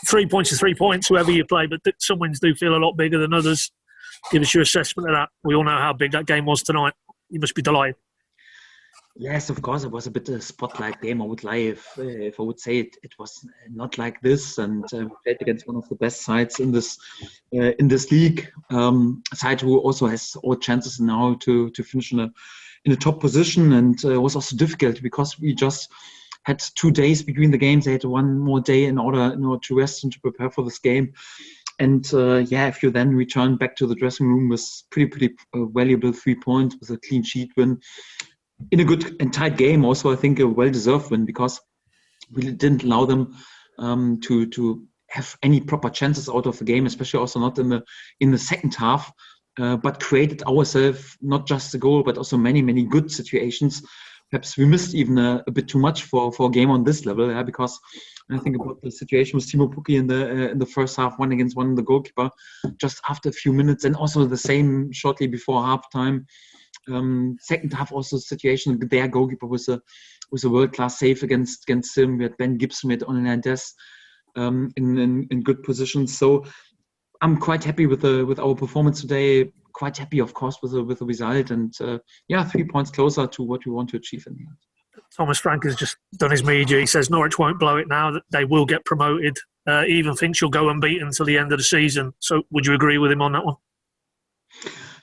3 points is 3 points, whoever you play, but some wins do feel a lot bigger than others. Give us your assessment of that. We all know how big that game was tonight. You must be delighted. Yes, of course, it was a bit of a spotlight game. I would lie if I would say it was not like this. And we played against one of the best sides in this league. Side who also has all chances now to finish in a top position, and it was also difficult because we just had 2 days between the games. They had one more day in order to rest and to prepare for this game. And if you then return back to the dressing room with pretty valuable 3 points with a clean sheet win in a good and tight game, also I think a well-deserved win, because we didn't allow them to have any proper chances out of the game, especially also not in the second half, but created ourselves not just a goal but also many good situations. Perhaps we missed even a bit too much for a game on this level, because I think about the situation with Timo Pukki in the first half, 1-against-1, the goalkeeper just after a few minutes, and also the same shortly before halftime. Second half also situation, their goalkeeper was a world-class save against him. We had Ben Gibson, we had Onana Des in good positions. So I'm quite happy with our performance today. Quite happy, of course, with the result, and 3 points closer to what we want to achieve in the end. Thomas Frank has just done his media. He says Norwich won't blow it now, that they will get promoted. He even thinks you'll go unbeaten until the end of the season. So would you agree with him on that one?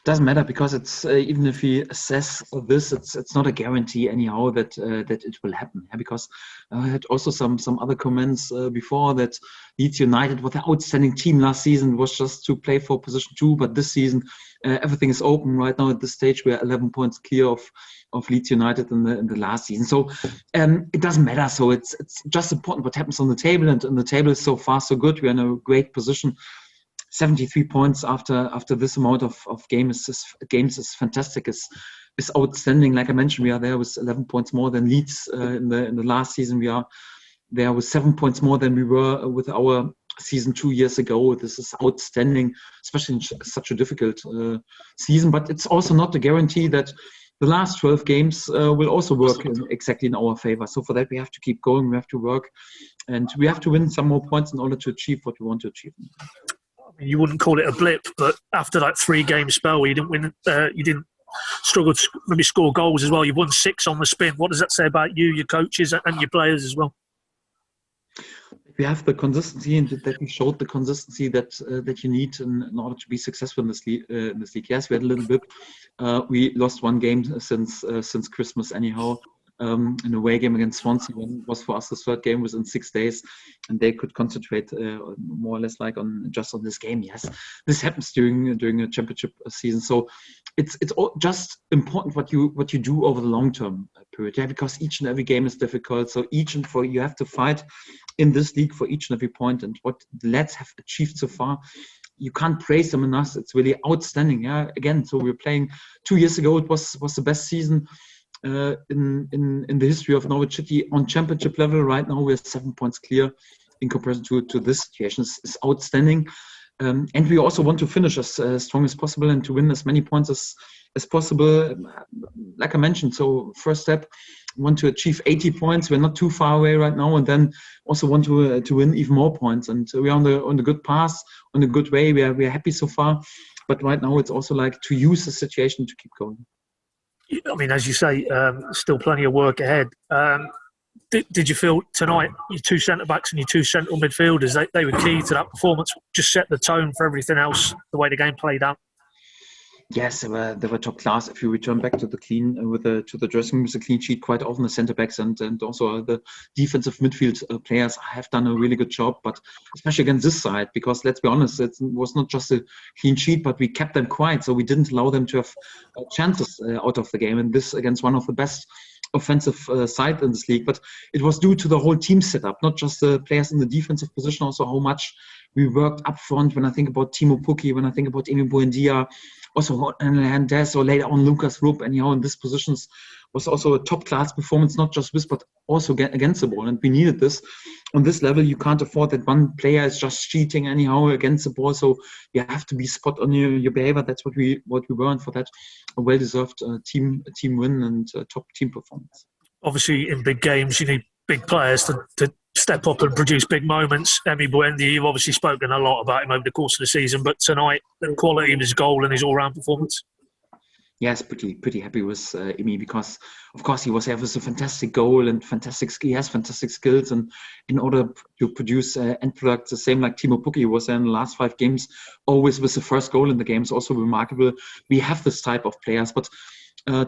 Doesn't matter, because it's even if we assess this, it's not a guarantee anyhow that it will happen. Because I had also some other comments before that Leeds United was an outstanding team last season, was just to play for position 2, but this season everything is open right now. At this stage, we're 11 points clear of Leeds United in the last season. So it doesn't matter. So it's just important what happens on the table, and the table is so far so good. We're in a great position. 73 points after this amount of games is fantastic. Is outstanding. Like I mentioned, we are there with 11 points more than Leeds in the last season. We are there with 7 points more than we were with our season 2 years ago. This is outstanding, especially in such a difficult season. But it's also not a guarantee that the last 12 games will also work exactly in our favor. So for that, we have to keep going. We have to work, and we have to win some more points in order to achieve what we want to achieve. You wouldn't call it a blip, but after that 3-game spell where you didn't win, you didn't struggle to maybe score goals as well. You've won 6 on the spin. What does that say about you, your coaches, and your players as well? We have the consistency, and that we showed the consistency that you need in order to be successful in this league. Yes, we had a little bit. We lost 1 game since Christmas anyhow. An away game against Swansea was for us the 3rd game within 6 days, and they could concentrate more or less like on this game. Yes, this happens during a championship season, so it's all just important what you do over the long term period. Because each and every game is difficult. So you have to fight in this league for each and every point, and what the lads have achieved so far, you can't praise them enough. It's really outstanding. Again, so we were playing 2 years ago. It was the best season in the history of Norwich City on championship level. Right now we're 7 points clear in comparison to this situation. It's outstanding, and we also want to finish as strong as possible and to win as many points as possible. Like I mentioned, so first step, we want to achieve 80 points. We're not too far away right now, and then also want to win even more points. And we're on the good path, on a good way. We are happy so far, but right now it's also like to use the situation to keep going. I mean, as you say, still plenty of work ahead. Did you feel tonight your 2 centre-backs and your 2 central midfielders, they were key to that performance, just set the tone for everything else, the way the game played out? Yes, they were top class. If you return back to the dressing room with a clean sheet, quite often the centre backs and also the defensive midfield players have done a really good job. But especially against this side, because let's be honest, it was not just a clean sheet, but we kept them quiet, so we didn't allow them to have chances out of the game. And this against one of the best offensive side in this league. But it was due to the whole team setup, not just the players in the defensive position, also how much we worked up front. When I think about Timo Pukki, when I think about Emmy Wendt, also Hernandez, or later on Lucas Rupp, and in these positions was also a top-class performance, not just with, but also against the ball. And we needed this. On this level, you can't afford that one player is just cheating anyhow against the ball. So you have to be spot on your behavior. That's what we were, and for that, a well-deserved team win and top team performance. Obviously, in big games, you need big players to step up and produce big moments. Emmy Wendt, you've obviously spoken a lot about him over the course of the season, but tonight, the quality of his goal and his all-round performance. Yes, pretty happy with Emmy because, of course, he was there with a fantastic goal and he has fantastic skills, and in order to produce end product, the same like Timo Pukki was there in the last 5 games, always with the first goal in the game is also remarkable. We have this type of players, but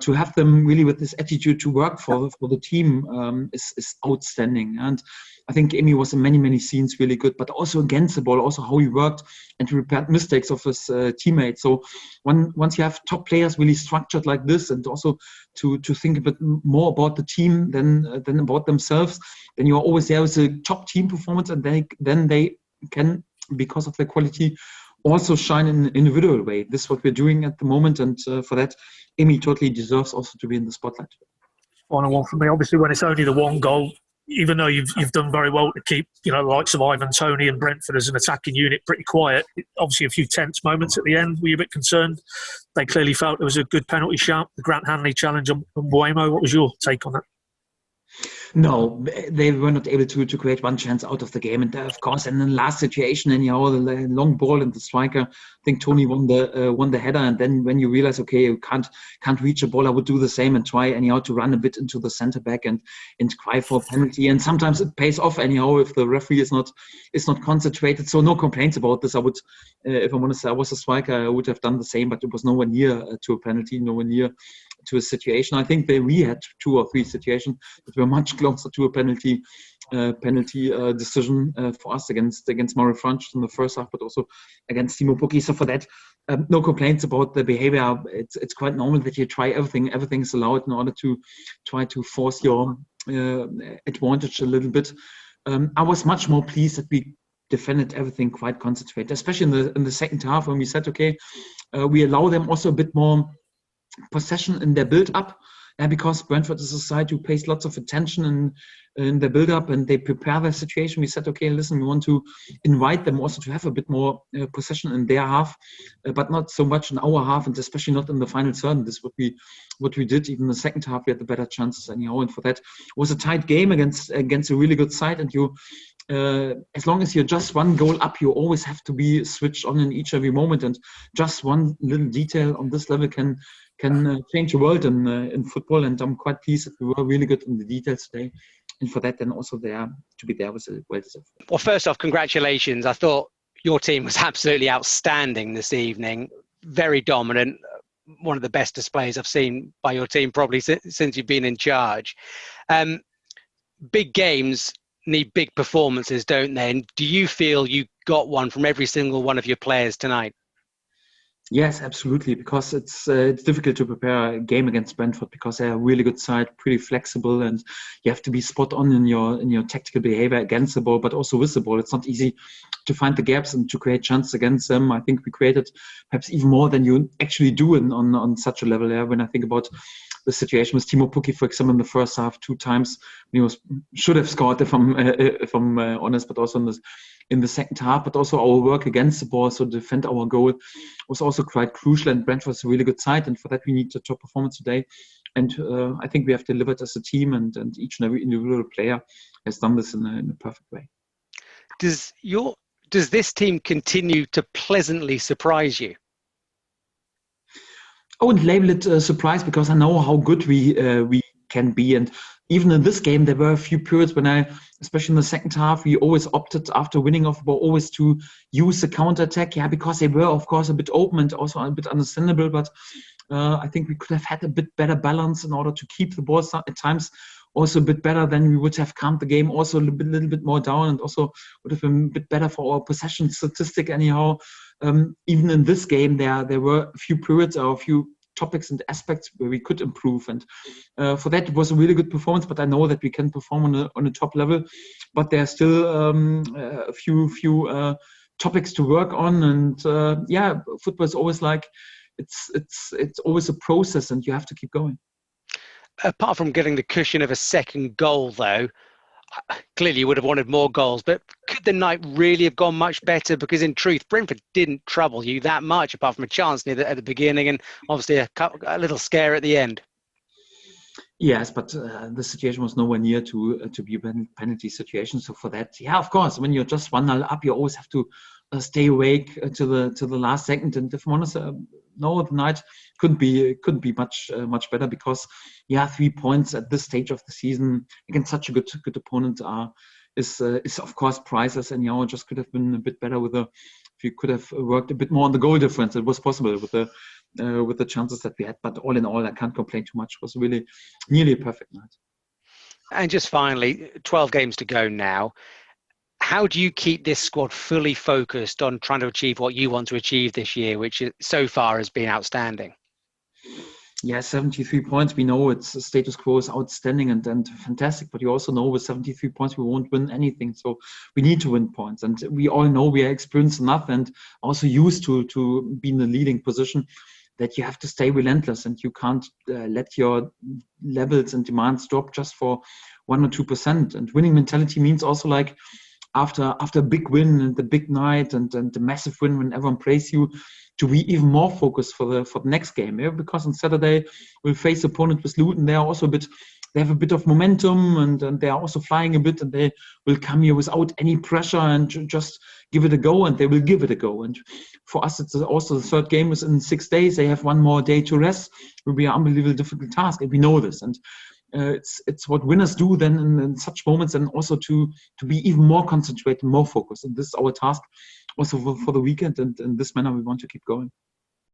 to have them really with this attitude to work for the team is outstanding. And I think Emmy was in many scenes really good, but also against the ball, also how he worked and repaired mistakes of his teammates. So once you have top players really structured like this, and also to think a bit more about the team than about themselves, then you're always there with a top team performance, and then they can, because of their quality, also shine in an individual way. This is what we're doing at the moment, and for that, Emmy totally deserves also to be in the spotlight. Final one for me. Obviously, when it's only the one goal, even though you've done very well to keep the likes of Ivan Toney and Brentford as an attacking unit pretty quiet, obviously a few tense moments at the end. Were you a bit concerned? They clearly felt it was a good penalty shout. The Grant Hanley challenge on Buemo. What was your take on that? No, they were not able to create one chance out of the game, and of course, in the last situation, anyhow, the long ball and the striker, I think Tony won the header, and then when you realize, okay, you can't reach a ball, I would do the same and try anyhow to run a bit into the centre back and cry for a penalty, and sometimes it pays off anyhow if the referee is not concentrated. So no complaints about this. I would, if I'm honest, I was a striker, I would have done the same, but it was nowhere near to a penalty, nowhere near to a situation. I think we had 2 or 3 situations that were much closer to a penalty decision for us against Mario Franch in the first half, but also against Timo Pukki. So for that, no complaints about the behavior. It's quite normal that you try everything. Everything is allowed in order to try to force your advantage a little bit. I was much more pleased that we defended everything quite concentrated, especially in the second half when we said, okay, we allow them also a bit more possession in their build-up, because Brentford is a side who pays lots of attention in their build-up, and they prepare their situation. We said, okay, listen, we want to invite them also to have a bit more possession in their half, but not so much in our half, and especially not in the final third. This is what we did. Even in the second half, we had the better chances anyhow, and for that, it was a tight game against a really good side, and you. As long as you're just one goal up, you always have to be switched on in each every moment, and just one little detail on this level can change the world in football. And I'm quite pleased that we were really good in the details today, and for that, then also to be there was well deserved. Well, first off, congratulations. I thought your team was absolutely outstanding this evening. Very dominant. One of the best displays I've seen by your team probably since you've been in charge. Big games need big performances, don't they? And do you feel you got one from every single one of your players tonight? Yes, absolutely, because it's difficult to prepare a game against Brentford because they're a really good side, pretty flexible, and you have to be spot on in your tactical behavior against the ball, but also with the ball. It's not easy to find the gaps and to create chances against them. I think we created perhaps even more than you actually do on such a level. When I think about the situation with Timo Pukki, for example, in the first half, 2 times he should have scored if I'm honest, but also in the second half, but also our work against the ball, so defend our goal, was also quite crucial. And Brentford's a really good side, and for that we need a top performance today. And I think we have delivered as a team, and each and every individual player has done this in a perfect way. Does this team continue to pleasantly surprise you? I wouldn't label it a surprise because I know how good we can be. And even in this game, there were a few periods when especially in the second half, we always opted after winning off the ball always to use the counter-attack, because they were, of course, a bit open and also a bit understandable. But I think we could have had a bit better balance in order to keep the ball at times also a bit better. Then we would have calmed the game also a little bit more down, and also would have been a bit better for our possession statistic anyhow. Even in this game, there were a few periods or a few topics and aspects where we could improve, and for that it was a really good performance. But I know that we can perform on a top level, but there are still a few topics to work on. And football is always like it's always a process, and you have to keep going. Apart from getting the cushion of a second goal, though, clearly you would have wanted more goals, but could the night really have gone much better? Because in truth, Brentford didn't trouble you that much, apart from a chance at the beginning and obviously a little scare at the end. Yes, but the situation was nowhere near to be a penalty situation. So for that, yeah, of course, when you're just 1-0 up, you always have to stay awake to the last second. And if I'm honest, no, the night couldn't be much better, because 3 points at this stage of the season against such a good opponent is of course priceless. And just could have been a bit better if you could have worked a bit more on the goal difference. It was possible with the chances that we had. But all in all, I can't complain too much. It was really nearly a perfect night. And just finally, 12 games to go now. How do you keep this squad fully focused on trying to achieve what you want to achieve this year, which so far has been outstanding? Yeah, 73 points. We know its status quo is outstanding and fantastic, but you also know with 73 points we won't win anything. So we need to win points, and we all know we are experienced enough and also used to be in the leading position, that you have to stay relentless, and you can't let your levels and demands drop just for 1 or 2%. And winning mentality means also, like, after a big win and the big night and the massive win when everyone praise you, to be even more focused for the next game. Yeah? Because on Saturday we'll face opponent with Luton. They have a bit of momentum, and they are also flying a bit, and they will come here without any pressure and just give it a go, and they will give it a go. And for us, it's also the third game is in 6 days. They have 1 more day to rest. It will be an unbelievably difficult task, and we know this. And it's what winners do then in such moments, and also to be even more concentrated, more focused. And this is our task also for the weekend, and in this manner we want to keep going.